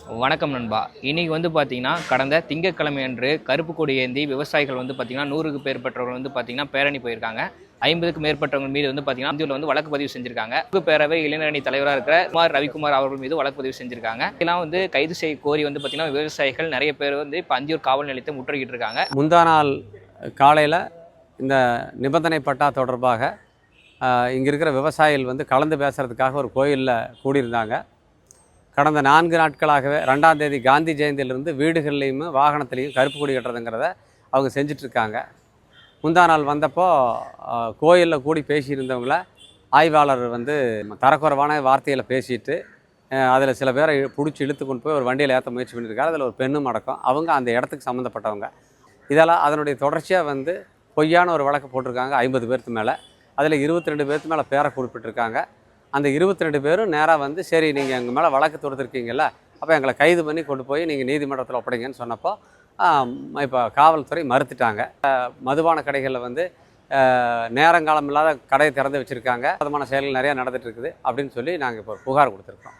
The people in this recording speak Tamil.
வணக்கம் நண்பா. இன்னைக்கு பார்த்தீங்கன்னா, கடந்த திங்கட்கிழமை அன்று கருப்பு கொடி ஏந்தி விவசாயிகள் பார்த்தீங்கன்னா 100க்கு மேற்பட்டவர்கள் பார்த்தீங்கன்னா பேரணி போயிருக்காங்க. 50க்கும் மேற்பட்டவங்க மீது பார்த்தீங்கன்னா அந்தியூர்ல வழக்கு பதிவு செஞ்சிருக்காங்க. பேரவை இளைஞரணி தலைவராக இருக்கிற ரவிக்குமார் அவர்கள் மீது வழக்கு பதிவு செஞ்சிருக்காங்க. இதெல்லாம் கைது செய்ய கோரி பார்த்தீங்கன்னா விவசாயிகள் நிறைய பேர் இப்போ அந்தியூர் காவல் நிலையத்தை முற்றுகையிட்டு இருக்காங்க. முந்தா நாள் காலையில் இந்த நிபந்தனை பட்டா தொடர்பாக இங்கே இருக்கிற விவசாயிகள் கலந்து பேசுகிறதுக்காக ஒரு கோயிலில் கூடியிருந்தாங்க. கடந்த 4 நாட்களாகவே 2ஆம் தேதி காந்தி ஜெயந்தியிலிருந்து வீடுகள்லேயும் வாகனத்துலேயும் கருப்பு கொடி கட்டுறதுங்கிறத அவங்க செஞ்சிட்ருக்காங்க. முந்தா நாள் வந்தப்போ கோயிலில் கூடி பேசியிருந்தவங்கள ஆய்வாளர் தரக்குறைவான வார்த்தைகளை பேசிட்டு அதில் சில பேரை பிடிச்சி இழுத்து கொண்டு போய் ஒரு வண்டியில் ஏற்ற முயற்சி பண்ணியிருக்காரு. அதில் ஒரு பெண்ணும் அடக்கம். அவங்க அந்த இடத்துக்கு சம்மந்தப்பட்டவங்க. இதெல்லாம் அதனுடைய தொடர்ச்சியாக பொய்யான ஒரு வழக்கு போட்டிருக்காங்க 50 பேருக்கு மேலே. அதில் 22 பேருக்கு மேலே பேரை குறிப்பிட்டிருக்காங்க. அந்த 22 பேரும் நேராக சரி நீங்கள் எங்கள் மேலே வழக்கு தொடுத்துருக்கீங்கல்ல, அப்போ எங்களை கைது பண்ணி கொண்டு போய் நீங்கள் நீதிமன்றத்தில் ஒப்படைங்கன்னு சொன்னப்போ இப்போ காவல்துறை மறுத்துட்டாங்க. மதுபான கடைகளில் நேரங்காலம் இல்லாத கடையை திறந்து வச்சுருக்காங்க. அதுமான செயல்கள் நிறையா நடந்துகிட்டு இருக்குது அப்படின்னு சொல்லி நாங்கள் இப்போ புகார் கொடுத்துருக்கோம்.